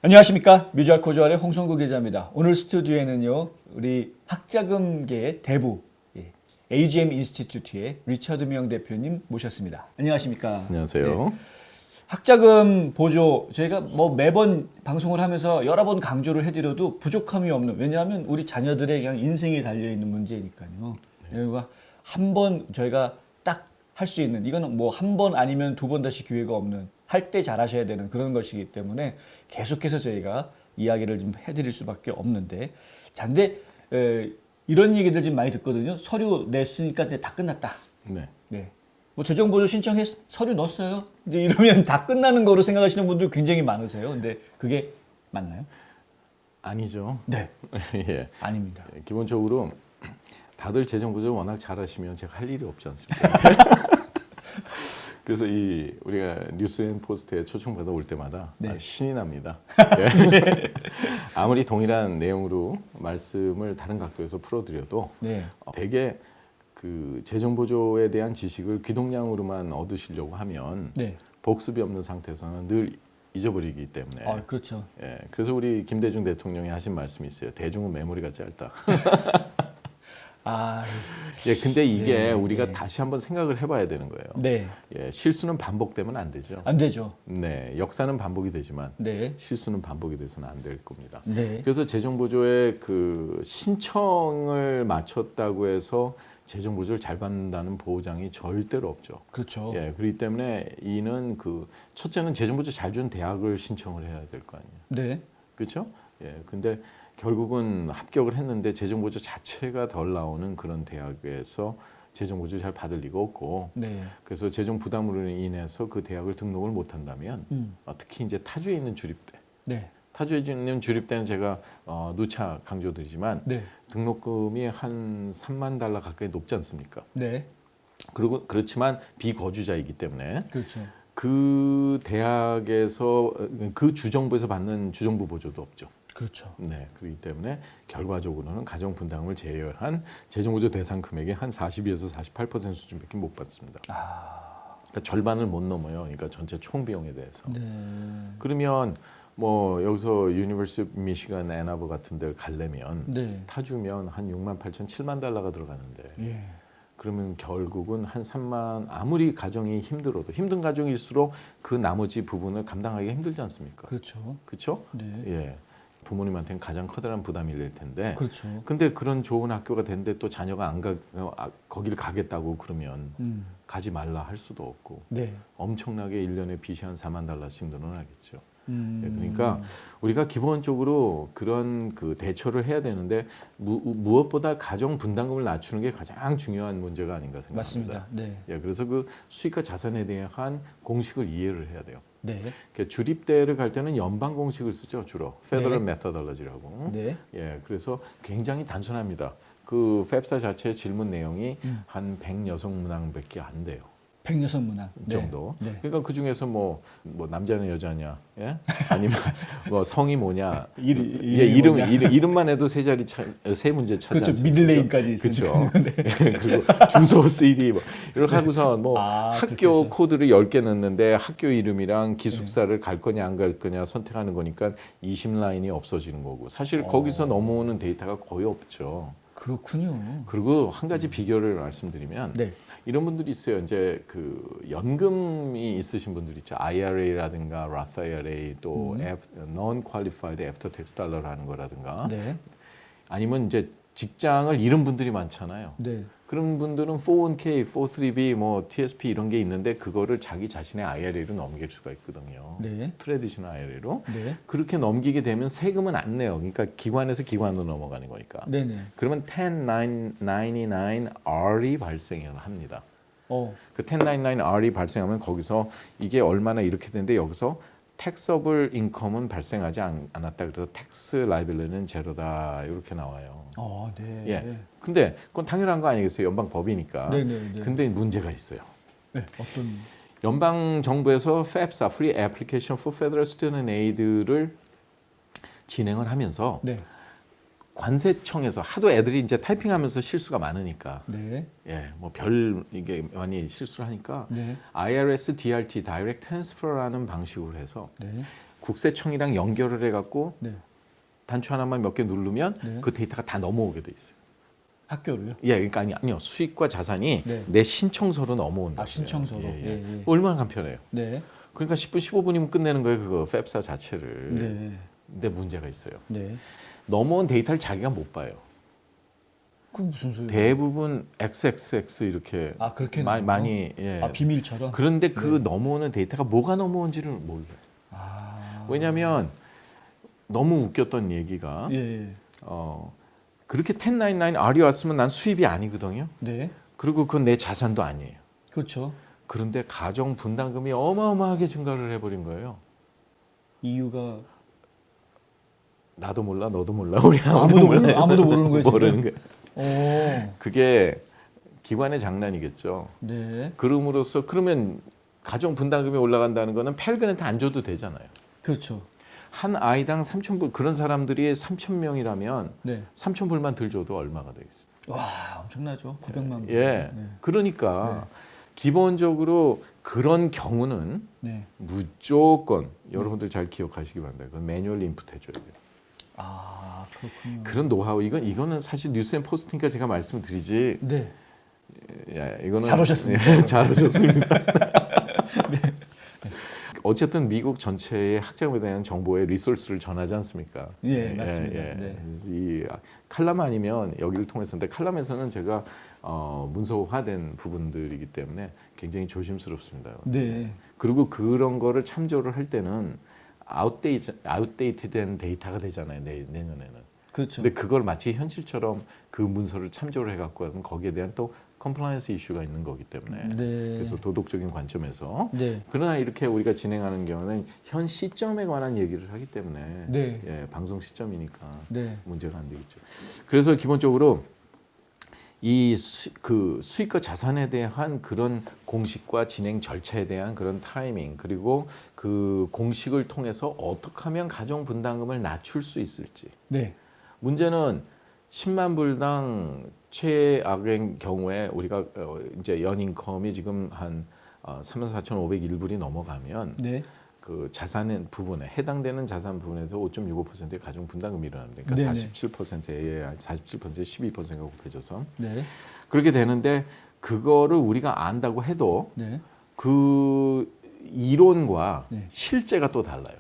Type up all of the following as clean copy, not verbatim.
안녕하십니까. 뮤지컬 코주알의 홍성구 기자입니다. 오늘 스튜디오에는요, 우리 학자금계의 대부, AGM 인스티튜트의 리처드 명 대표님 모셨습니다. 안녕하십니까. 안녕하세요. 네. 학자금 보조, 저희가 뭐 매번 방송을 하면서 여러 번 강조를 해드려도 부족함이 없는, 왜냐하면 우리 자녀들의 그냥 인생이 달려있는 문제니까요. 그러니까 한 번 저희가 딱 할 수 있는, 이거는 뭐 한 번 아니면 두 번 다시 기회가 없는, 할 때 잘하셔야 되는 그런 것이기 때문에 계속해서 저희가 이야기를 좀 해드릴 수밖에 없는데, 자, 근데 이런 얘기들 좀 많이 듣거든요. 서류 냈으니까 이제 다 끝났다. 네. 네. 뭐 재정보조 신청해 서류 넣었어요. 이제 이러면 다 끝나는 거로 생각하시는 분들 굉장히 많으세요. 근데 그게 맞나요? 아니죠. 네. 예. 아닙니다. 기본적으로 다들 재정 구조를 워낙 잘하시면 제가 할 일이 없지 않습니까? 그래서 우리가 뉴스앤포스트에 초청받아 올 때마다 네. 신이 납니다. 예. 아무리 동일한 내용으로 말씀을 다른 각도에서 풀어드려도 네. 대개 그 재정 보조에 대한 지식을 귀동량으로만 얻으시려고 하면 네. 복습이 없는 상태에서는 늘 잊어버리기 때문에. 아, 그렇죠. 예, 그래서 우리 김대중 대통령이 하신 말씀이 있어요. 대중은 메모리가 짧다. 아, 예, 근데 이게 네, 우리가 네. 다시 한번 생각을 해봐야 되는 거예요. 네. 예, 실수는 반복되면 안 되죠. 안 되죠. 네, 역사는 반복이 되지만 네. 실수는 반복이 돼서는 안 될 겁니다. 네. 그래서 재정보조의 그 신청을 마쳤다고 해서 재정보조를 잘 받는다는 보장이 절대로 없죠. 그렇죠. 예, 그렇기 때문에 이는 그 첫째는 재정보조 잘 주는 대학을 신청을 해야 될 거 아니에요. 네. 그렇죠? 예, 근데 결국은 합격을 했는데 재정보조 자체가 덜 나오는 그런 대학에서 재정보조 잘 받을 리가 없고, 네. 그래서 재정 부담으로 인해서 그 대학을 등록을 못 한다면, 특히 이제 타주에 있는 주립대, 네. 타주에 있는 주립대는 제가 누차 강조드리지만 네. 등록금이 한 3만 달러 가까이 높지 않습니까? 네. 그리고 그렇지만 비거주자이기 때문에 그렇죠. 그 대학에서 그 주정부에서 받는 주정부 보조도 없죠. 그렇죠. 네, 그렇기 때문에 결과적으로는 가정 분담을 제외한 재정보조 대상 금액의 한 42에서 48% 수준밖에 못 받습니다. 그러니까 절반을 못 넘어요. 그러니까 전체 총 비용에 대해서. 네. 그러면 뭐 여기서 유니버시티 미시간 애나버 같은 데를 가려면 네. 타주면 한 6만 8천, 7만 달러가 들어가는데 예. 그러면 결국은 한 3만, 아무리 가정이 힘들어도 힘든 가정일수록 그 나머지 부분을 감당하기가 힘들지 않습니까? 그렇죠. 그렇죠? 네. 예. 부모님한테는 가장 커다란 부담이 될 텐데. 그렇죠. 근데 그런 좋은 학교가 됐는데 또 자녀가 거기를 가겠다고 그러면 가지 말라 할 수도 없고 네. 엄청나게 1년에 빚이 한 4만 달러씩 늘어나겠죠. 예, 음. 그러니까 우리가 기본적으로 그런 그 대처를 해야 되는데 무엇보다 가정 분담금을 낮추는 게 가장 중요한 문제가 아닌가 생각합니다. 맞습니다. 네. 예, 그래서 그 수익과 자산에 대한 공식을 이해를 해야 돼요. 네. 그러니까 주립대를 갈 때는 연방 공식을 쓰죠, 주로. Federal 네. Methodology라고. 네. 예, 그래서 굉장히 단순합니다. 그 펩사 자체의 질문 내용이 한 100여성 문항밖에 안 돼요. 백여섯 문항 정도. 네. 네. 그러니까 그 중에서 뭐 남자냐 여자냐, 예? 아니면 뭐 성이 뭐냐, 이름만 해도 세 자리 세 문제 차지 그렇죠. 않습니까? 미들네임까지 있으니까. 그렇죠. 그리고 주소 CD 뭐 이렇게 하고서 뭐 그렇게 학교 해서. 코드를 10개 넣는데 학교 이름이랑 기숙사를 갈 거냐 안 갈 거냐 선택하는 거니까 20라인이 없어지는 거고 사실 거기서 넘어오는 데이터가 거의 없죠. 그렇군요. 그리고 한 가지 비결을 말씀드리면 네. 이런 분들이 있어요. 이제 그 연금이 있으신 분들 있죠. IRA라든가 Roth IRA 또 Non-Qualified After Tax Dollar라는 거라든가 네. 아니면 이제 직장을 잃은 분들이 많잖아요. 네. 그런 분들은 401k, 403b, 뭐 TSP 이런 게 있는데 그거를 자기 자신의 IRA로 넘길 수가 있거든요. 네. 트레디셔널 IRA로. 네. 그렇게 넘기게 되면 세금은 안 내요. 그러니까 기관에서 기관으로 넘어가는 거니까. 네네. 그러면 1099R이 발생을 합니다. 그 1099R이 발생하면 거기서 이게 얼마나 이렇게 되는데 여기서 taxable income은 발생하지 않았다. 그래서 tax liability는 제로다. 이렇게 나와요. 네. 예. 근데 그건 당연한 거 아니겠어요? 연방 법이니까. 네네네. 근데 문제가 있어요. 네. 어떤? 연방 정부에서 FAFSA, Free Application for Federal Student Aid를 진행을 하면서 네. 관세청에서 하도 애들이 이제 타이핑하면서 실수가 많으니까 네. 예, 뭐 이게 많이 실수를 하니까 네. IRS DRT Direct Transfer라는 방식으로 해서 네. 국세청이랑 연결을 해갖고 네. 단추 하나만 몇 개 누르면 네. 그 데이터가 다 넘어오게 돼 있어요. 학교로요? 예, 그러니까 아니요. 수익과 자산이 네. 내 신청서로 넘어온다. 아, 신청서로. 예, 예. 예, 예. 얼마나 간편해요. 네. 그러니까 10분, 15분이면 끝내는 거예요. 그거 팹사 자체를. 네. 근데 문제가 있어요. 네. 넘어온 데이터를 자기가 못 봐요. 그 무슨 소리예요? 대부분 XXX 이렇게 아, 그렇게 많이 예. 아, 비밀처럼. 그런데 그 넘어오는 데이터가 뭐가 넘어온지를 몰라요. 아. 왜냐하면 너무 웃겼던 얘기가 예. 예. 그렇게 1099R이 왔으면 난 수입이 아니거든요. 네. 그리고 그건 내 자산도 아니에요. 그렇죠. 그런데 가정 분담금이 어마어마하게 증가를 해버린 거예요. 이유가 나도 몰라, 너도 몰라, 우리 아무도 몰라. 아무도 모르는 거예요. 모르는 거예요. 오. 그게 기관의 장난이겠죠. 네. 그럼으로써 그러면 가정 분담금이 올라간다는 거는 펠그한테 안 줘도 되잖아요. 그렇죠. 한 아이당 3,000불 그런 사람들이 3,000명이라면 네. 3,000불만 들 줘도 얼마가 되겠어요? 와, 엄청나죠. 900만 불. 예. 네. 그러니까 기본적으로 그런 경우는 네. 무조건 여러분들 잘 기억하시기 바랍니다. 그건 매뉴얼 인풋 해줘야 돼요. 아, 그렇군요. 그런 노하우 이거는 사실 뉴스앤포스트니까 제가 말씀을 드리지. 네. 예, 이거는 잘 오셨습니다. 예, 잘 오셨습니다. 어쨌든 미국 전체의 학자금에 대한 정보의 리소스를 전하지 않습니까? 예, 맞습니다. 네. 그래서 이 칼럼 아니면 여기를 통해서인데 칼럼에서는 제가 문서화된 부분들이기 때문에 굉장히 조심스럽습니다. 네. 그리고 그런 거를 참조를 할 때는 아웃데이트된 데이터가 되잖아요. 내년에는. 그렇죠. 근데 그걸 마치 현실처럼 그 문서를 참조를 해갖고 하면 거기에 대한 또 컴플라이언스 이슈가 있는 거기 때문에 네. 그래서 도덕적인 관점에서 네. 그러나 이렇게 우리가 진행하는 경우는 현 시점에 관한 얘기를 하기 때문에 네. 예, 방송 시점이니까 네. 문제가 안 되겠죠. 그래서 기본적으로 이 수익과 자산에 대한 그런 공식과 진행 절차에 대한 그런 타이밍 그리고 그 공식을 통해서 어떻게 하면 가정 분담금을 낮출 수 있을지 네. 문제는 10만 불당 최악의 경우에 우리가 이제 연인컴이 지금 한 34,501불이 넘어가면 네. 그 자산 부분에 해당되는 자산 부분에서 5.65%의 가정 분담금이 일어납니다. 그러니까 네네. 47%에 12%가 곱해져서 네. 그렇게 되는데 그거를 우리가 안다고 해도 네. 그 이론과 네. 실제가 또 달라요.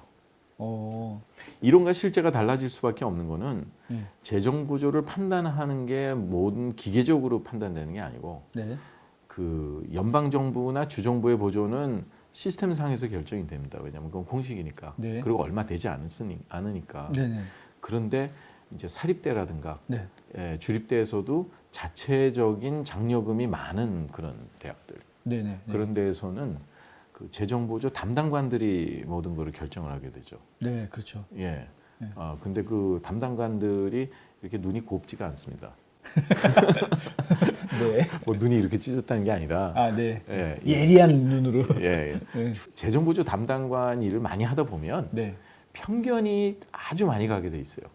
이론과 실제가 달라질 수밖에 없는 거는 네. 재정 구조를 판단하는 게 모든 기계적으로 판단되는 게 아니고 네. 그 연방 정부나 주 정부의 보조는 시스템 상에서 결정이 됩니다. 왜냐하면 그건 공식이니까. 네. 그리고 얼마 되지 않으니까. 네네. 그런데 이제 사립대라든가 네. 주립대에서도 자체적인 장려금이 많은 그런 대학들 네네. 네. 그런 데에서는 그 재정보조 담당관들이 모든 거를 결정을 하게 되죠. 네, 그렇죠. 예. 네. 근데 그 담당관들이 이렇게 눈이 곱지가 않습니다. 네. 뭐 눈이 이렇게 찢었다는 게 아니라 아, 네. 예, 예리한 눈으로. 예. 네. 재정보조 담당관 일을 많이 하다 보면 네. 편견이 아주 많이 가게 돼 있어요.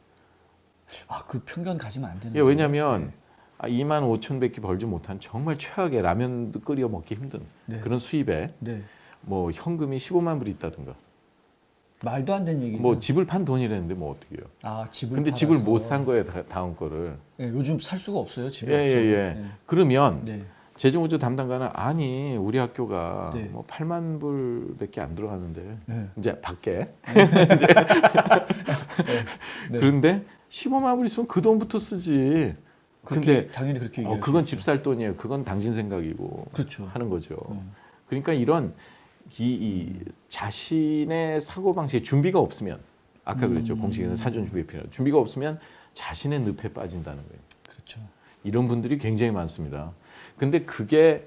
아, 그 편견 가지면 안 되는. 예, 왜냐하면 25,000밖에 벌지 못한 정말 최악의 라면도 끓여 먹기 힘든 네. 그런 수입에 네. 뭐 현금이 15만 불이 있다든가 말도 안 되는 얘기죠. 뭐 집을 판 돈이라는데 뭐 어떻게 해요. 아, 집을 근데 팔아서. 집을 못 산 거예요. 다음 거를. 네, 요즘 살 수가 없어요, 집에. 예. 그러면 네. 재정구조 담당관은 아니 우리 학교가 네. 뭐 8만 불밖에 안 들어가는데 네. 이제 밖에 네. 그런데 15만 불 있으면 그 돈부터 쓰지. 근데 당연히 그렇게 얘기해요. 그건 집 살 돈이에요. 그건 당신 생각이고 그렇죠. 하는 거죠. 그러니까 이런 이 자신의 사고 방식에 준비가 없으면 아까 그랬죠. 공식에는 사전 준비 필요. 준비가 없으면 자신의 늪에 빠진다는 거예요. 그렇죠. 이런 분들이 굉장히 많습니다. 근데 그게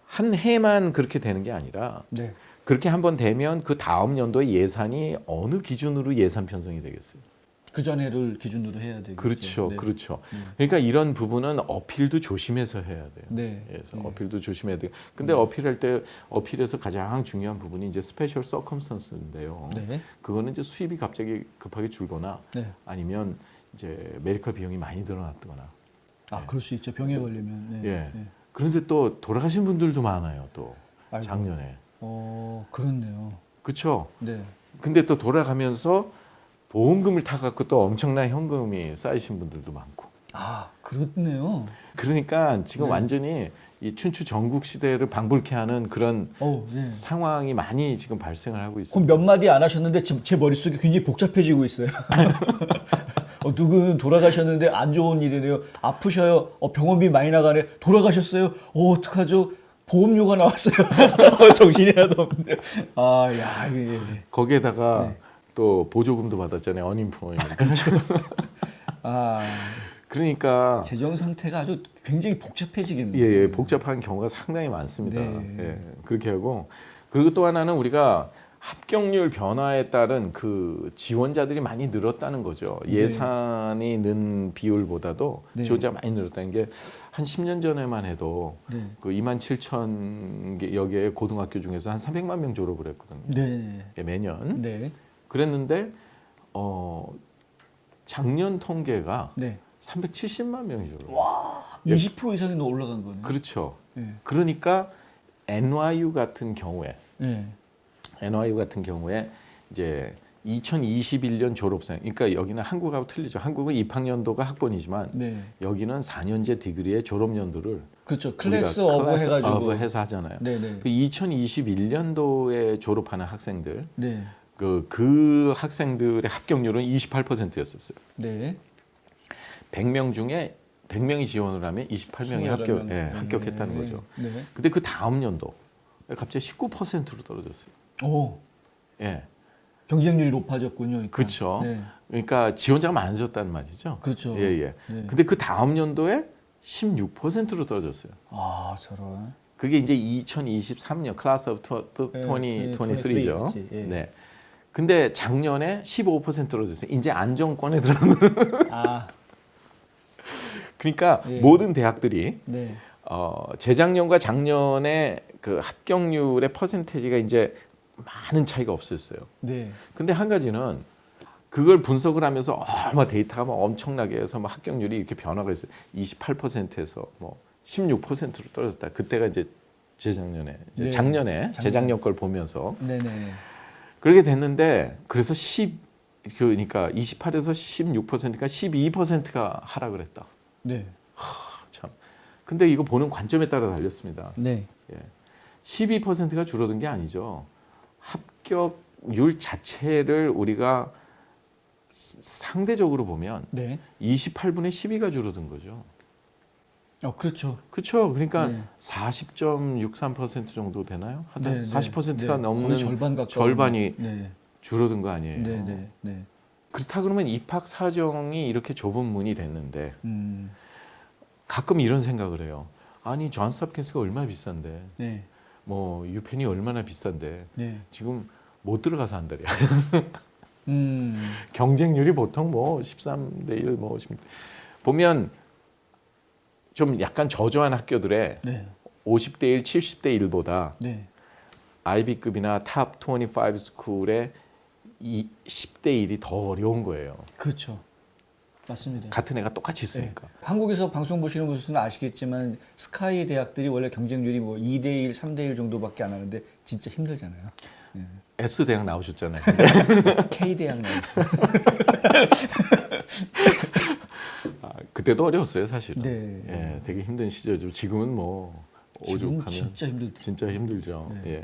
한 해만 그렇게 되는 게 아니라 네. 그렇게 한번 되면 그 다음 연도의 예산이 어느 기준으로 예산 편성이 되겠어요? 그 전에를 기준으로 해야 되겠죠. 그렇죠, 네. 그렇죠. 그러니까 이런 부분은 어필도 조심해서 해야 돼요. 네. 그래서 네. 어필도 조심해야 돼요. 근데 어필할 때 어필에서 가장 중요한 부분이 이제 스페셜 서컴스턴스인데요. 네. 그거는 이제 수입이 갑자기 급하게 줄거나 네. 아니면 이제 메디컬 비용이 많이 늘어났거나. 아, 그럴 수 있죠. 병에 걸리면. 네. 예. 네. 그런데 또 돌아가신 분들도 많아요. 또 아이고. 작년에. 그렇네요. 그렇죠. 네. 근데 또 돌아가면서 보험금을 타갖고 또 엄청난 현금이 쌓이신 분들도 많고. 아, 그렇네요. 그러니까 지금 네. 완전히 이 춘추 전국 시대를 방불케 하는 그런 네. 상황이 많이 지금 발생을 하고 그럼 있습니다. 몇 마디 안 하셨는데 지금 제 머릿속이 굉장히 복잡해지고 있어요. 누구는 돌아가셨는데 안 좋은 일이래요. 아프셔요. 병원비 많이 나가네. 돌아가셨어요. 어떡하죠? 보험료가 나왔어요. 정신이 하나도 없는데. 아, 야, 이게. 거기에다가 네. 또 보조금도 받았잖아요. 어닝포인트. 아, 그러니까 재정 상태가 아주 굉장히 복잡해지겠네요. 예, 복잡한 경우가 상당히 많습니다. 네. 예, 그렇게 하고 그리고 또 하나는 우리가 합격률 변화에 따른 그 지원자들이 많이 늘었다는 거죠. 네. 예산이 는 비율보다도 네. 지원자가 많이 늘었다는 게 한 10년 전에만 해도 네. 그 27,000여 개의 고등학교 중에서 한 300만 명 졸업을 했거든요. 네. 예, 매년. 네. 그랬는데 작년 통계가 네. 370만 명이 졸업했어요. 와, 20% 이상이 더 올라간 거네요. 그렇죠. 네. 그러니까 NYU 같은 경우에 네. 이제 2021년 졸업생, 그러니까 여기는 한국하고 틀리죠. 한국은 입학연도가 학번이지만 네. 여기는 4년제 디그리의 졸업연도를 그렇죠. 클래스 오브 해가지고 해서 하잖아요. 네네. 그 2021년도에 졸업하는 학생들, 네. 그 학생들의 합격률은 28%였었어요. 네. 100명 중에 100명이 지원을 하면 28명이 28명. 합격했다는 거죠. 네. 근데 그 다음 연도 갑자기 19%로 떨어졌어요. 오, 예. 경쟁률이 높아졌군요. 그러니까. 그렇죠. 네. 그러니까 지원자가 많아졌다는 말이죠. 그렇죠. 예, 예. 네. 근데 그 다음 연도에 16%로 떨어졌어요. 아, 저런. 그게 이제 2023년 클래스 오브 2023죠. 예. 네. 근데 작년에 15% 떨어졌어요. 이제 안정권에 들어가는. 아, 그러니까 예. 모든 대학들이 네. 재작년과 작년에 그 합격률의 퍼센테이지가 이제 많은 차이가 없었어요. 네. 근데 한 가지는 그걸 분석을 하면서 막 데이터가 막 엄청나게 해서 막 합격률이 이렇게 변화가 있어요. 28%에서 뭐 16%로 떨어졌다. 그때가 이제 재작년에, 네. 작년에 재작년 걸 보면서 네네. 그렇게 됐는데 그래서 그러니까 28에서 16%니까 12%가 하락을 했다. 네. 참. 근데 이거 보는 관점에 따라 달렸습니다. 네. 12%가 줄어든 게 아니죠. 합격률 자체를 우리가 상대적으로 보면 네. 28분의 12가 줄어든 거죠. 그렇죠. 그렇죠. 그러니까 네. 40.63% 정도 되나요? 하여튼 네, 40%가 네. 넘는 거의 절반 가까운. 절반이 네. 줄어든 거 아니에요. 네, 네, 네. 그렇다 그러면 입학 사정이 이렇게 좁은 문이 됐는데 음. 가끔 이런 생각을 해요. 아니 존스 홉킨스가 얼마나 비싼데, 네. 뭐 유펜이 얼마나 비싼데 네. 지금 못 들어가서 한다랴. 음. 경쟁률이 보통 뭐 13대 1, 뭐 보면 좀 약간 저조한 학교들의 네. 50대 1, 70대 1보다 네. 아이비급이나 탑 25 스쿨의 10대 1이 더 어려운 거예요. 그렇죠. 맞습니다. 같은 애가 똑같이 있으니까. 네. 한국에서 방송 보시는 분들은 아시겠지만 스카이 대학들이 원래 경쟁률이 뭐 2대 1, 3대 1 정도밖에 안 하는데 진짜 힘들잖아요. 네. S 대학 나오셨잖아요. K 대학 나오고. 그때도 어려웠어요, 사실은. 네. 예, 되게 힘든 시절이죠. 지금은 뭐 지금 오죽하면 진짜 힘들죠. 진짜 힘들죠. 네. 예.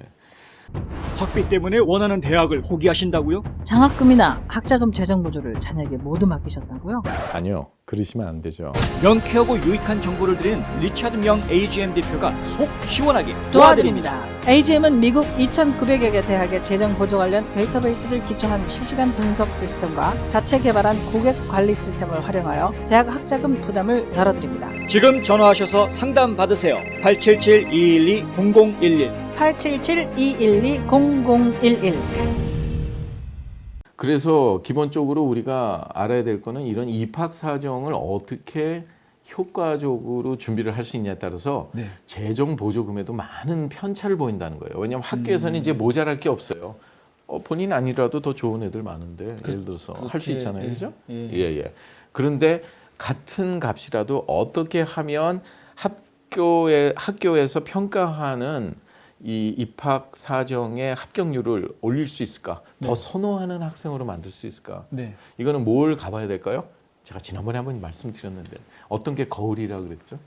학비 때문에 원하는 대학을 포기하신다고요? 장학금이나 학자금 재정 보조를 자녀에게 모두 맡기셨다고요? 아니요, 그러시면 안 되죠. 명쾌하고 유익한 정보를 드리는 리차드 명 AGM 대표가 속 시원하게 도와드립니다. AGM은 미국 2,900여 개 대학의 재정 보조 관련 데이터베이스를 기초한 실시간 분석 시스템과 자체 개발한 고객 관리 시스템을 활용하여 대학 학자금 부담을 덜어드립니다. 지금 전화하셔서 상담 받으세요. 877-212-0011 877-212-0011 그래서 기본적으로 우리가 알아야 될 거는 이런 입학 사정을 어떻게 효과적으로 준비를 할 수 있냐에 따라서 네. 재정 보조금에도 많은 편차를 보인다는 거예요. 왜냐하면 학교에서는 이제 모자랄 게 없어요. 본인 아니라도 더 좋은 애들 많은데 예를 들어서 할 수 있잖아요, 그죠? 예. 그런데 같은 값이라도 어떻게 하면 학교에서 평가하는 이 입학 사정의 합격률을 올릴 수 있을까? 네. 더 선호하는 학생으로 만들 수 있을까? 네. 이거는 뭘 가봐야 될까요? 제가 지난번에 한번 말씀드렸는데 어떤 게 거울이라 그랬죠?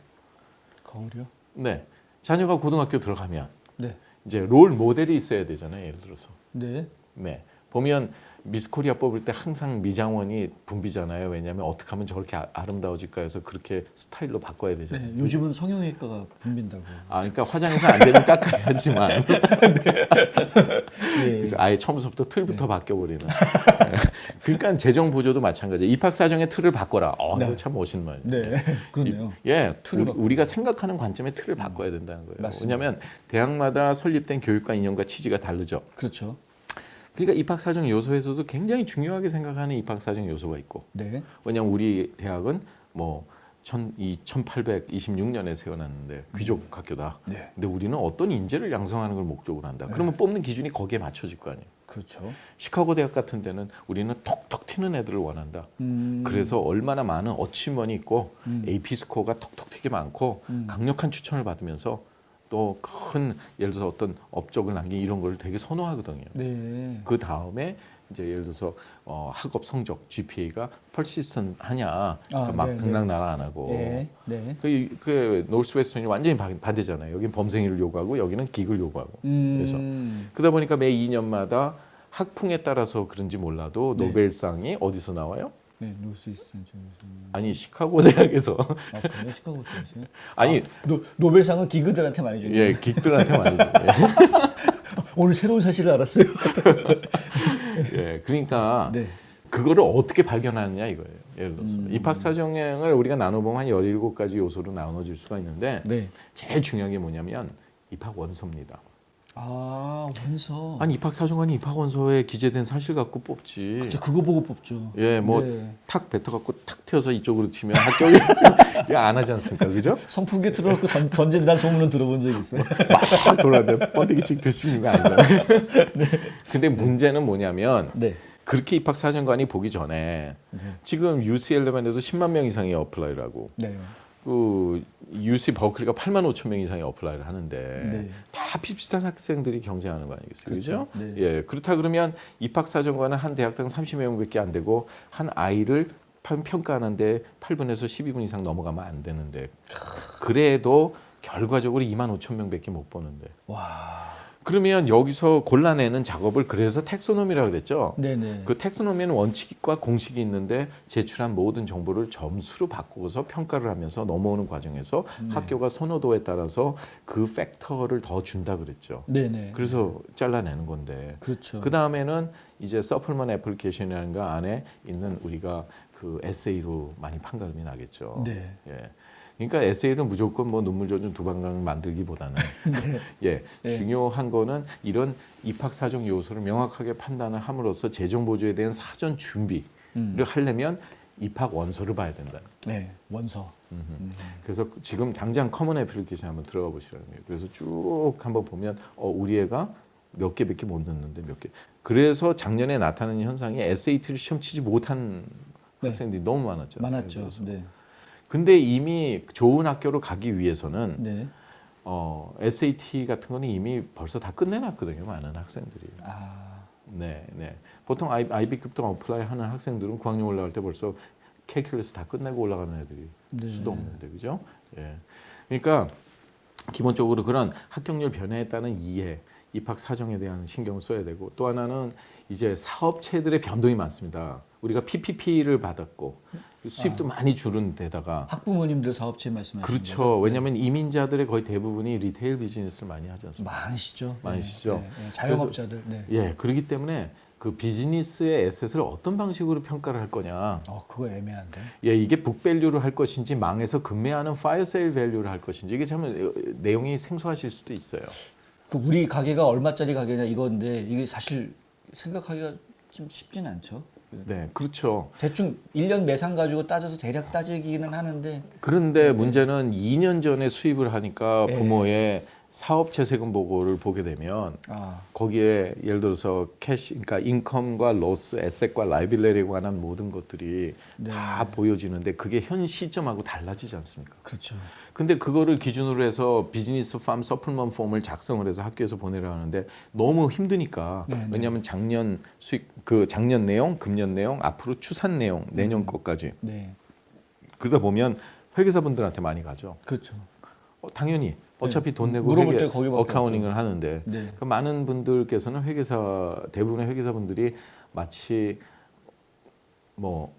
거울이요? 네, 자녀가 고등학교 들어가면 네. 이제 롤 모델이 있어야 되잖아요. 예를 들어서 네. 네, 보면 미스 코리아 뽑을 때 항상 미장원이 붐비잖아요. 왜냐하면 어떻게 하면 저렇게 아름다워질까 해서 그렇게 스타일로 바꿔야 되잖아요. 네. 요즘은 성형외과가 붐빈다고. 아, 그러니까 화장해서 안 되면 깎아야지만 예. 그죠? 아예 처음부터 틀부터 바뀌어버리는. 그러니까 재정 보조도 마찬가지예요. 입학 사정의 틀을 바꿔라. 네. 이거 참 멋있는 말이에요. 네. 그렇네요. 예, 틀을 바꿔. 우리가 생각하는 관점의 틀을 바꿔야 된다는 거예요. 맞습니다. 왜냐하면 대학마다 설립된 교육과 이념과 취지가 다르죠. 그렇죠. 그러니까 입학 사정 요소에서도 굉장히 중요하게 생각하는 입학 사정 요소가 있고. 네. 왜냐하면 우리 대학은 뭐 1826년에 세워놨는데 귀족 학교다. 네. 근데 우리는 어떤 인재를 양성하는 걸 목적으로 한다. 그러면 뽑는 기준이 거기에 맞춰질 거 아니에요. 그렇죠. 시카고 대학 같은 데는 우리는 톡톡 튀는 애들을 원한다. 그래서 얼마나 많은 어치먼이 있고 AP 스코어가 톡톡 튀게 많고 강력한 추천을 받으면서 또 큰 예를 들어서 어떤 업적을 남긴 이런 걸 되게 선호하거든요. 네. 그 다음에 이제 예를 들어서 학업 성적 GPA가 펄시스턴 하냐 그러니까 막 네, 등락나락 안 하고 네. 네. 그 노스웨스턴이 완전히 반대잖아요. 여긴 범생이를 요구하고 여기는 기을 요구하고 그래서 그러다 보니까 매 2년마다 학풍에 따라서 그런지 몰라도 네. 노벨상이 어디서 나와요? 네. 노스이스턴 쪽에서. 아니 시카고 대학에서 아, 그래요? 시카고 쪽에서요? 아니 노벨상은 기그들한테 많이 주죠. 예 기들한테 많이 줘요. 오늘 새로운 사실을 알았어요. 예 그러니까 네. 그거를 어떻게 발견하느냐 이거예요. 예를 들어서 입학 사정을 우리가 나눠보면 한 17가지 요소로 나눠질 수가 있는데 네. 제일 중요한 게 뭐냐면 입학 원서입니다. 아, 원서. 아니 입학 사정관이 입학 원서에 기재된 사실 갖고 뽑지. 그렇죠. 그거 보고 뽑죠. 예, 뭐 네. 탁 뱉어갖고 탁 튀어서 이쪽으로 튀면 합격이 안 하지 않습니까, 그죠? 선풍기 틀어놓고 던진다는 소문은 들어본 적이 있어요. 막 돌아다니는데 번데기씩 드시는 거 아니잖아요. 근데 문제는 뭐냐면 네. 그렇게 입학 사정관이 보기 전에 지금 UCLA만에도 10만 명 이상이 어플라이를 하고 네. 그 UC 버클리가 8만 5천 명 이상이 어플라이를 하는데 네. 다 비슷한 학생들이 경쟁하는 거 아니겠어요, 그렇죠? 네. 예, 그렇다 그러면 입학 사정관은 한 대학당 30명밖에 안 되고 한 아이를 평가하는데 8분에서 12분 이상 넘어가면 안 되는데 그래도 결과적으로 2만 5천 명밖에 못 보는데. 와. 그러면 여기서 골라내는 작업을 그래서 텍소노미라고 그랬죠. 네네. 그 텍소노미는 원칙과 공식이 있는데 제출한 모든 정보를 점수로 바꾸어서 평가를 하면서 넘어오는 과정에서 학교가 선호도에 따라서 그 팩터를 더 준다 그랬죠. 네네. 그래서 잘라내는 건데 그렇죠. 그 다음에는 이제 서플먼 애플리케이션이라는 거 안에 있는 우리가 그 에세이로 많이 판가름이 나겠죠. 네. 예. 그러니까 에세이는 무조건 뭐 눈물 젖은 두방강 만들기보다는 예, 네. 중요한 거는 이런 입학 사정 요소를 명확하게 판단을 함으로써 재정 보조에 대한 사전 준비를 하려면 입학 원서를 봐야 된다. 네. 원서. 그래서 지금 당장 커먼 애플리케이션 한번 들어가 보시라는 거예요. 그래서 쭉 한번 보면 우리 애가 몇 개밖에 못 넣는데 몇 개. 그래서 작년에 나타나는 현상이 SAT를 시험 치지 못한 네. 학생들이 너무 많았죠. 많았죠. 네. 근데 이미 좋은 학교로 가기 위해서는 네. SAT 같은 거는 이미 벌써 다 끝내놨거든요. 많은 학생들이. 아. 네, 네. 보통 IB급 등 어플라이 하는 학생들은 9학년 올라갈 때 벌써 캘큘러스 다 끝내고 올라가는 애들이 네. 수도 없는데, 그죠? 예. 그러니까 기본적으로 그런 합격률 변화에 따른 이해, 입학 사정에 대한 신경을 써야 되고 또 하나는 이제 사업체들의 변동이 많습니다. 우리가 PPP를 받았고 수입도 많이 줄은 데다가 학부모님들 사업체 말씀하시는 그렇죠. 거죠? 왜냐하면 이민자들의 거의 대부분이 리테일 비즈니스를 많이 하지 않습니까? 많으시죠. 많으시죠. 네. 네. 자영업자들. 네. 예, 그렇기 때문에 그 비즈니스의 에셋을 어떤 방식으로 평가를 할 거냐. 그거 애매한데. 예, 이게 북밸류를 할 것인지 망해서 급매하는 파이어세일 밸류를 할 것인지 이게 참 내용이 생소하실 수도 있어요. 그 우리 가게가 얼마짜리 가게냐 이건데 이게 사실 생각하기가 좀 쉽진 않죠. 네, 그렇죠. 대충 1년 매상 가지고 따져서 대략 따지기는 하는데 그런데 문제는 2년 전에 수입을 하니까 네. 부모의 사업체 세금 보고를 보게 되면 아, 거기에 예를 들어서 캐시, 그러니까 인컴과 로스, 에셋과 라이빌리티에 관한 모든 것들이 네. 다 보여지는데 그게 현 시점하고 달라지지 않습니까? 그렇죠. 근데 그거를 기준으로 해서 비즈니스 팜 서플먼트 폼을 작성을 해서 학교에서 보내려 하는데 너무 힘드니까. 네, 네. 왜냐하면 작년 수익, 그 작년 내용, 금년 내용, 앞으로 추산 내용, 내년 것까지. 네, 그러다 보면 회계사분들한테 많이 가죠. 그렇죠. 당연히 어차피 돈 내고 물어볼 회계 때 거기밖에 어카운팅을 하는데 네, 그 많은 분들께서는 대부분의 회계사분들이 마치 뭐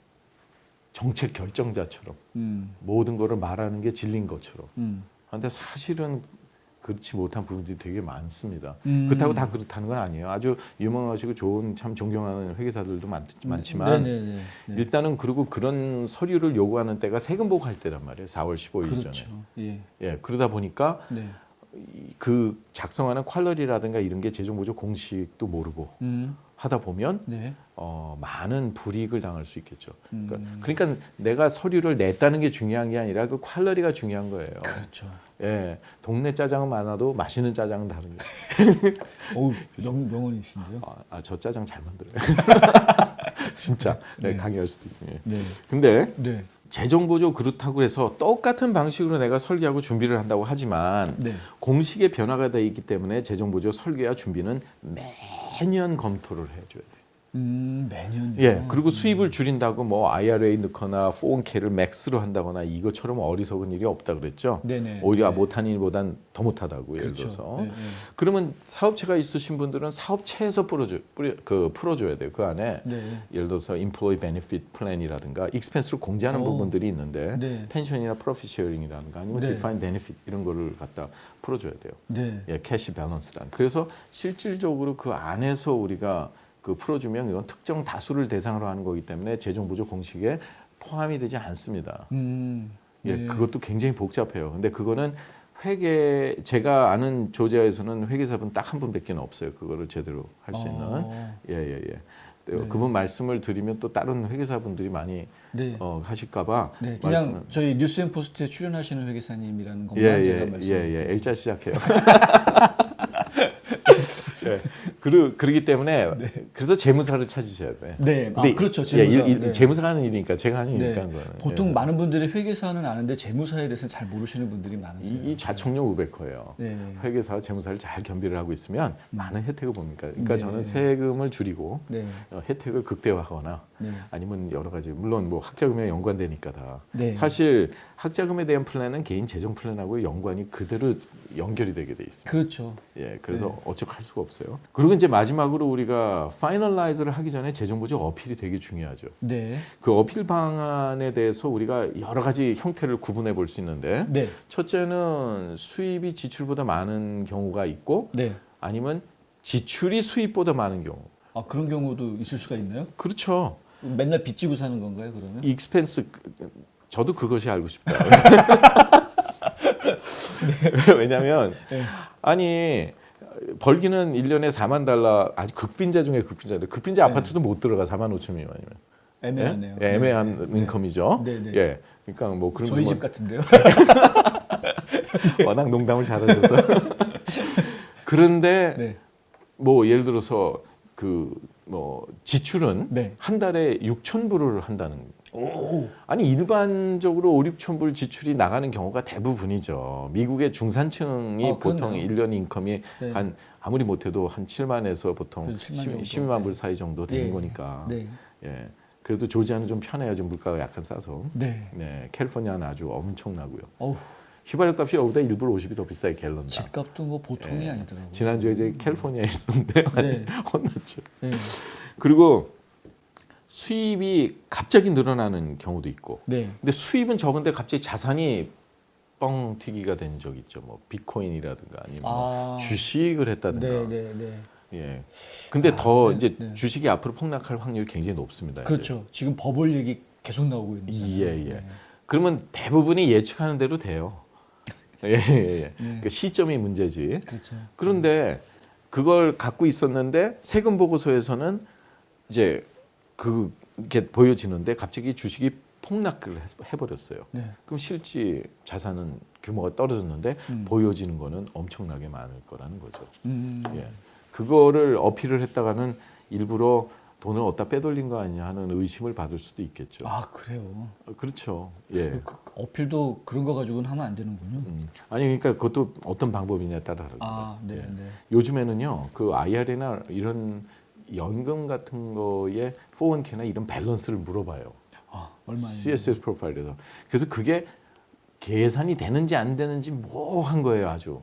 정책 결정자처럼 모든 거를 말하는 게 진리인 것처럼. 그런데 사실은 그렇지 못한 부분들이 되게 많습니다. 그렇다고 다 그렇다는 건 아니에요. 아주 유명하시고 좋은 참 존경하는 회계사들도 많지만 네, 네, 네, 네. 일단은 그리고 그런 서류를 요구하는 때가 세금 보고할 때란 말이에요. 4월 15일 그렇죠. 전에. 예, 예, 그러다 보니까 네, 그 작성하는 퀄러리라든가 이런 게 재정보조 공식도 모르고 하다 보면 네, 많은 불이익을 당할 수 있겠죠. 그러니까 내가 서류를 냈다는 게 중요한 게 아니라 그 퀄러리가 중요한 거예요. 그렇죠. 예, 동네 짜장은 많아도 맛있는 짜장은 다른 거예요. 어우, 명언이신데요. 저 짜장 잘 만들어요. 진짜 네. 강의할 수도 있어요. 네, 근데 네, 재정보조 그렇다고 해서 똑같은 방식으로 내가 설계하고 준비를 한다고 하지만 네. 공식의 변화가 돼 있기 때문에 재정보조 설계와 준비는 매년 검토를 해줘야 돼요. 매년요. 예, 그리고 수입을 줄인다고 뭐 IRA 넣거나 401k를 맥스로 한다거나 이것처럼 어리석은 일이 없다 그랬죠. 네네. 오히려 네. 못한 일보단 더 못하다고 예를 그렇죠. 들어서. 네, 네. 그러면 사업체가 있으신 분들은 사업체에서 풀어줘야 돼요. 그 안에 네. 예를 들어서 Employee Benefit Plan이라든가 익스펜스를 공제하는 오. 부분들이 있는데 네. 펜션이나 프로핏 쉐어링이라든가 아니면 네. 디파인 베네핏 이런 거를 갖다 풀어줘야 돼요. 네. 예, 캐시 밸런스란. 그래서 실질적으로 그 안에서 우리가 그 풀어주면 이건 특정 다수를 대상으로 하는 거기 때문에 재정보조 공식에 포함이 되지 않습니다. 예, 네. 그것도 굉장히 복잡해요. 근데 그거는 제가 아는 조제에서는 회계사분 딱 한 분밖에 없어요. 그거를 제대로 할 수 있는. 예. 네. 그분 말씀을 드리면 또 다른 회계사분들이 많이 네. 하실까봐. 네, 그냥 저희 뉴스앤포스트에 출연하시는 회계사님이라는 것만 제가 말씀드릴게요. L자 시작해요. 예. 그러기 때문에 그래서 재무사를 찾으셔야 돼. 네, 근데 그렇죠. 예, 재무사. 네. 재무사가 하는 일이니까 제가 하는 일이니까 네. 한 거는. 보통 예. 많은 분들이 회계사는 아는데 재무사에 대해서는 잘 모르시는 분들이 많으세요. 이 좌청력 우백커예요. 네. 회계사와 재무사를 잘 겸비를 하고 있으면 많은 혜택을 봅니다. 그러니까 네. 저는 세금을 줄이고 네. 혜택을 극대화하거나 네. 아니면 여러 가지 물론 뭐 학자금이랑 연관되니까 다. 네. 사실 학자금에 대한 플랜은 개인 재정 플랜하고 연관이 그대로 연결이 되게 돼 있습니다. 그렇죠. 예, 그래서 네. 어쩔할 수가 없어요. 그리고 이제 마지막으로 우리가 파이널라이즈를 하기 전에 재정보조 어필이 되게 중요하죠. 네. 그 어필 방안에 대해서 우리가 여러 가지 형태를 구분해 볼 수 있는데 네. 첫째는 수입이 지출보다 많은 경우가 있고 네. 아니면 지출이 수입보다 많은 경우. 그런 경우도 있을 수가 있나요? 그렇죠. 맨날 빚지고 사는 건가요, 그러면? 익스펜스 저도 그것이 알고 싶다. 왜냐하면 네. 아니 벌기는 1년에 4만 달러 아주 극빈자 중에 극빈자인데 극빈자 네. 아파트도 못 들어가 4만 5천 미만이면 애매하네요. 예? 애매한 네. 인컴이죠. 네, 네. 예, 그러니까 뭐 그런 저희 거 집 같은데요. 워낙 농담을 잘하셔서 그런데 네. 뭐 예를 들어서 그 뭐 지출은 네. 한 달에 6천 불을 한다는 아니 일반적으로 5, 6천 불 지출이 나가는 경우가 대부분이죠. 미국의 중산층이 보통 그렇네요. 1년 인컴이 네. 한 아무리 못해도 한 7만에서 보통 그래서 7만 정도. 12만 불 사이 정도 되는 예. 거니까. 네. 예. 그래도 조지아는 좀 편해요. 좀 물가가 약간 싸서. 네. 네. 캘리포니아는 아주 엄청나고요. 어우, 휘발유 값이 여기보다 1불 50이 더 비싸요. 갤런당. 집값도 뭐 보통이 예. 아니더라고요. 지난주에 이제 캘리포니아에 있었는데 네. 혼났죠. 네. 그리고 수입이 갑자기 늘어나는 경우도 있고. 네. 근데 수입은 적은데 갑자기 자산이 뻥 튀기가 된 적 있죠. 뭐 비트코인이라든가 아니면 뭐 주식을 했다든가. 네, 네, 네. 예. 근데 더 네, 이제 네. 주식이 앞으로 폭락할 확률이 굉장히 높습니다. 그렇죠. 지금 버블 얘기 계속 나오고 있는 거잖아요. 예, 예. 네. 그러면 대부분이 예측하는 대로 돼요. 예, 예. 네. 그 시점이 문제지. 그렇죠. 그런데 그걸 갖고 있었는데 세금 보고서에서는 이제 그게 보여지는데 갑자기 주식이 폭락을 해버렸어요. 네. 그럼 실제 자산은 규모가 떨어졌는데 보여지는 거는 엄청나게 많을 거라는 거죠. 음. 예. 그거를 어필을 했다가는 일부러 돈을 어디다 빼돌린 거 아니냐 하는 의심을 받을 수도 있겠죠. 아 그래요. 그렇죠. 예. 그 어필도 그런 거 가지고는 하면 안 되는군요. 아니 그러니까 그것도 어떤 방법이냐에 따라 다릅니다. 아, 네, 예. 네. 요즘에는요, 그 IRA나 이런 연금 같은 거에 401k나 이런 밸런스를 물어봐요. 아, 얼마나? CSS 프로파일에서. 그래서 그게 계산이 되는지 안 되는지 뭐한 거예요, 아주.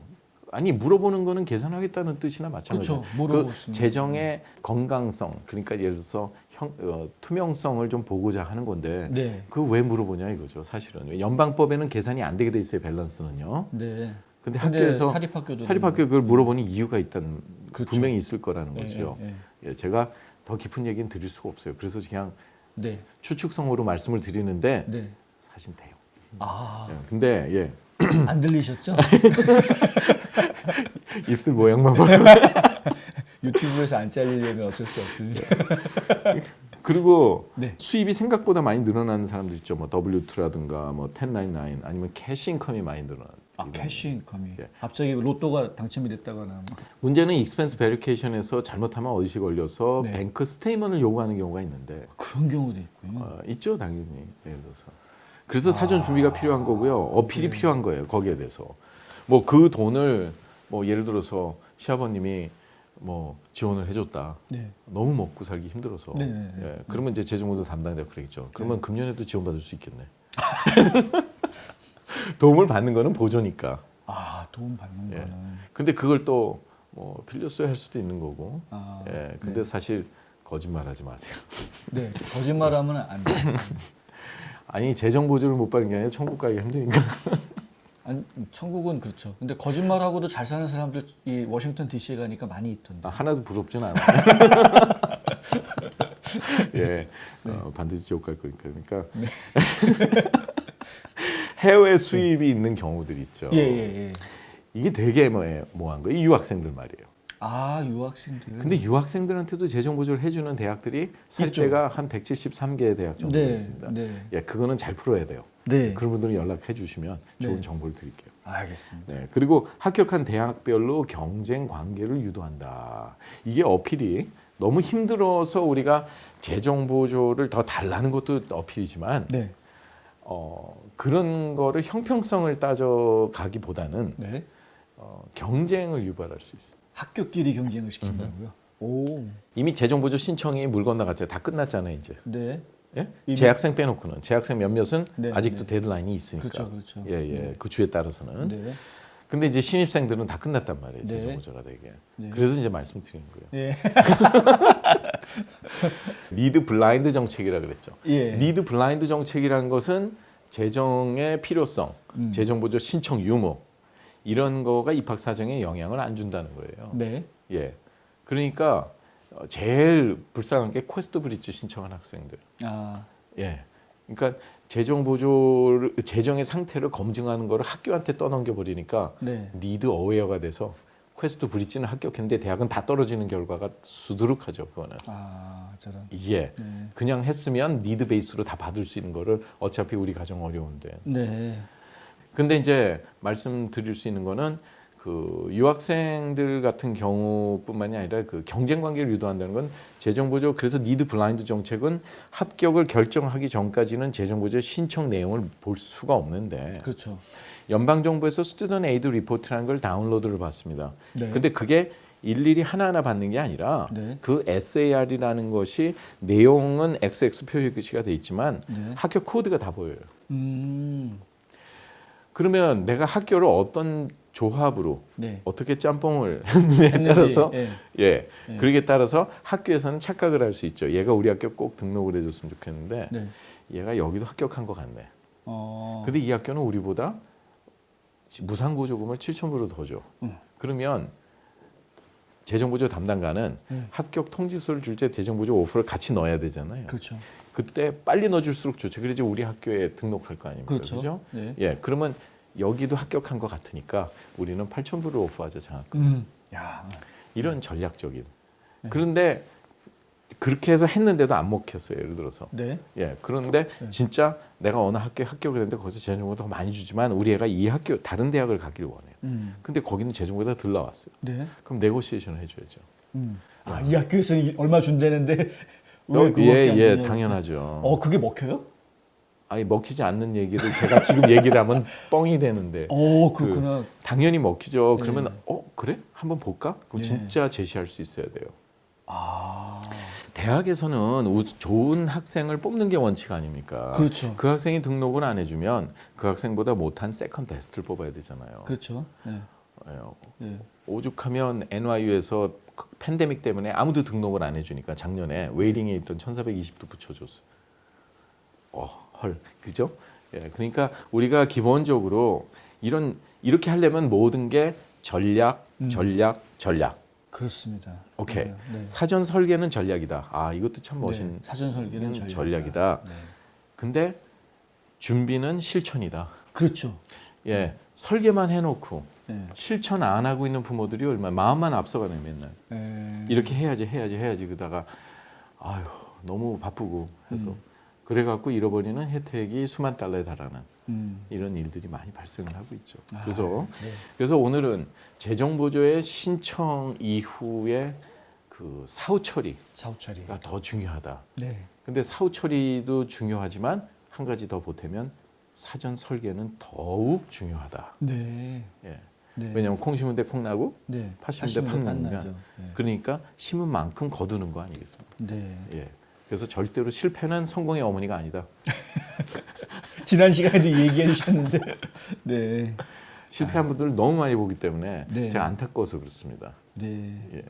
아니 물어보는 거는 계산하겠다는 뜻이나 마찬가지예요. 그렇죠. 물어보시면. 그 재정의 건강성, 그러니까 예를 들어서 투명성을 좀 보고자 하는 건데 네. 그 왜 물어보냐 이거죠, 사실은. 연방법에는 계산이 안 되게 돼 있어요, 밸런스는요. 네. 근데 학교에서 사립학교도 사립학교 그걸 물어보니 이유가 있다는 그렇죠. 분명히 있을 거라는 예, 거죠. 예, 예. 예, 제가 더 깊은 얘기는 드릴 수가 없어요. 그래서 그냥 네. 추측성으로 말씀을 드리는데 네. 사실 돼요. 아, 예, 근데 예, 안 들리셨죠? 입술 모양만 보고 유튜브에서 안 잘리려면 어쩔 수 없습니다. 그리고 네. 수입이 생각보다 많이 늘어나는 사람들 있죠. 뭐 W2라든가 뭐 1099 아니면 캐시 인컴이 많이 늘어나는. 아, 캐시 인컴이. 예. 갑자기 로또가 당첨이 됐다거나. 뭐. 문제는 익스펜스 베리케이션에서 잘못하면 어디시 걸려서 네. 뱅크 스테이먼을 요구하는 경우가 있는데 그런 경우도 있군요. 있죠, 당연히. 예를 들어서. 그래서 사전 준비가 필요한 거고요. 어필이 네. 필요한 거예요. 거기에 대해서. 뭐 그 돈을 뭐 예를 들어서 시아버님이 뭐 지원을 해줬다. 네. 너무 먹고 살기 힘들어서. 네, 네, 네. 예, 그러면 이제 재정부도 담당자가 그러겠죠. 그러면 금년에도 지원받을 수 있겠네. 도움을 받는 거는 보조니까. 아, 도움 받는 예. 거는. 근데 그걸 또 뭐 빌렸어야 할 수도 있는 거고. 아, 예, 근데 사실 거짓말하지 마세요. 네. 거짓말하면 안 돼. 아니 재정 보조를 못 받는 게 아니라 천국 가기가 힘드니까. 아니, 천국은 그렇죠. 근데 거짓말하고도 잘 사는 사람들 이 워싱턴 DC에 가니까 많이 있던데. 하나도 부럽진 않아요. 예, 반드시 지옥 갈 거니까. 그러니까 해외 수입이 있는 경우들이 있죠. 예, 예, 예. 이게 되게 뭐한 거예요. 유학생들 말이에요. 아, 유학생들. 근데 유학생들한테도 재정 보조를 해주는 대학들이 사립대가 한 173개 대학 정도 네, 있습니다. 네. 예, 그거는 잘 풀어야 돼요. 네. 그런 분들은 연락해 주시면 좋은 네. 정보를 드릴게요. 알겠습니다. 네, 그리고 합격한 대학별로 경쟁 관계를 유도한다. 이게 어필이 너무 힘들어서 우리가 재정 보조를 더 달라는 것도 어필이지만 네. 그런 거를 형평성을 따져가기보다는 네. 경쟁을 유발할 수 있어요. 학교끼리 경쟁을 시킨다고요? 오. 이미 재정 보조 신청이 물 건너갔잖아요. 다 끝났잖아요, 이제. 네. 예? 이미- 재학생 빼놓고는 재학생 몇몇은 네, 아직도 네. 데드라인이 있으니까. 그렇죠, 그렇죠. 예, 예. 그 주에 따라서는. 네. 근데 이제 신입생들은 다 끝났단 말이에요. 네. 재정 보조가 되게. 네. 그래서 이제 말씀드리는 거예요. 예. 리드 블라인드 정책이라 그랬죠. 예. 리드 블라인드 정책이라는 것은 재정의 필요성, 재정 보조 신청 유무 이런 거가 입학 사정에 영향을 안 준다는 거예요. 네. 예. 그러니까 제일 불쌍한 게 퀘스트 브릿지 신청한 학생들. 아. 예. 그러니까 재정 보조를 재정의 상태를 검증하는 거를 학교한테 떠넘겨 버리니까 네. 니드 어웨어가 돼서 퀘스트 브릿지는 합격했는데 대학은 다 떨어지는 결과가 수두룩하죠. 그거는. 아, 저런. 예. 네. 그냥 했으면 니드 베이스로 다 받을 수 있는 거를 어차피 우리 가정 어려운데. 네. 근데 이제 말씀드릴 수 있는 거는 그 유학생들 같은 경우뿐만이 아니라 그 경쟁 관계를 유도한다는 건 재정 보조 그래서 니드 블라인드 정책은 합격을 결정하기 전까지는 재정 보조 신청 내용을 볼 수가 없는데 그렇죠. 연방 정부에서 스튜던트 에이드 리포트라는 걸 다운로드를 받습니다. 네. 근데 그게 일일이 하나하나 받는 게 아니라 네. 그 SAR이라는 것이 내용은 XX 표시가 돼 있지만 네. 합격 코드가 다 보여요. 음. 그러면 내가 학교를 어떤 조합으로 네. 어떻게 짬뽕을 했느냐에 따라서 예. 예, 예. 그러기에 따라서 학교에서는 착각을 할 수 있죠. 얘가 우리 학교 꼭 등록을 해줬으면 좋겠는데 네. 얘가 여기도 합격한 것 같네. 어. 근데 이 학교는 우리보다 무상보조금을 7,000불을 더 줘. 그러면 재정보조 담당관은 합격 통지서를 줄 때 재정보조 오퍼를 같이 넣어야 되잖아요. 그렇죠. 그때 빨리 넣어줄수록 좋죠. 그래야지 우리 학교에 등록할 거 아닙니까? 그렇죠. 그죠? 네. 예, 그러면 여기도 합격한 것 같으니까 우리는 8,000불을 오퍼하자 장학금. 야. 이런 전략적인. 그런데 그렇게 해서 했는데도 안 먹혔어요. 예를 들어서. 네. 예. 그런데 진짜 내가 어느 학교에 합격을 했는데 거기서 재정보다 더 많이 주지만 우리 애가 이 학교 다른 대학을 가기를 원해요. 근데 거기는 재정보다 덜 나왔어요. 네. 그럼 네고시에이션을 해줘야죠. 이 학교에서는 얼마 준다는데 왜 예, 그거밖에 안 예, 주냐. 당연하죠. 그게 먹혀요? 아니 먹히지 않는 얘기를 제가 지금 얘기를 하면 뻥이 되는데. 그렇구나. 당연히 먹히죠. 네. 그러면 그래? 한번 볼까? 그럼 네. 진짜 제시할 수 있어야 돼요. 아, 대학에서는 좋은 학생을 뽑는 게 원칙 아닙니까? 그렇죠. 그 학생이 등록을 안 해주면 그 학생보다 못한 세컨 베스트를 뽑아야 되잖아요. 그렇죠. 네. 예, 네. 오죽하면 NYU에서 팬데믹 때문에 아무도 등록을 안 해주니까 작년에 웨이팅에 있던 1420도 붙여줬어요. 헐, 그죠? 예, 그러니까 우리가 기본적으로 이렇게 하려면 모든 게 전략. 그렇습니다. 오케이. 네. 사전 설계는 전략이다. 이것도 참 멋있는 사전 설계는 전략이다. 네. 근데 준비는 실천이다. 그렇죠. 예, 설계만 해놓고 네. 실천 안 하고 있는 부모들이 얼마나 마음만 앞서가네 맨날. 네. 이렇게 해야지 그러다가 아유 너무 바쁘고 해서 그래갖고 잃어버리는 혜택이 수만 달러에 달하는 이런 일들이 많이 발생을 하고 있죠. 그래서 오늘은 재정보조의 신청 이후에 그 사후 처리가 더 중요하다. 네. 근데 사후 처리도 중요하지만 한 가지 더 보태면 사전 설계는 더욱 중요하다. 네. 예. 네. 왜냐하면 콩 심은 데 콩 나고 네. 팥 심은 데 팥 나니까. 나죠. 네. 그러니까 심은 만큼 거두는 거 아니겠습니까? 네. 예. 그래서 절대로 실패는 성공의 어머니가 아니다. 지난 시간에도 얘기해 주셨는데, 네. 실패한 분들을 너무 많이 보기 때문에 네. 제가 안타까워서 그렇습니다. 네. 예.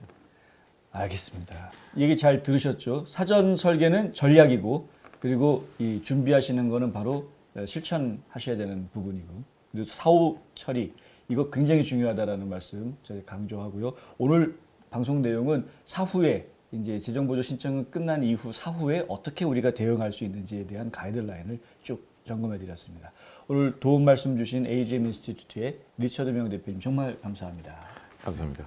알겠습니다. 얘기 잘 들으셨죠? 사전 설계는 전략이고, 그리고 이 준비하시는 거는 바로 실천하셔야 되는 부분이고, 그리고 사후 처리 이거 굉장히 중요하다라는 말씀 저희 강조하고요. 오늘 방송 내용은 사후에 이제 재정보조 신청은 끝난 이후 사후에 어떻게 우리가 대응할 수 있는지에 대한 가이드라인을 쭉 점검해 드렸습니다. 오늘 도움 말씀 주신 AGM 인스티튜트의 리처드 명 대표님 정말 감사합니다. 감사합니다.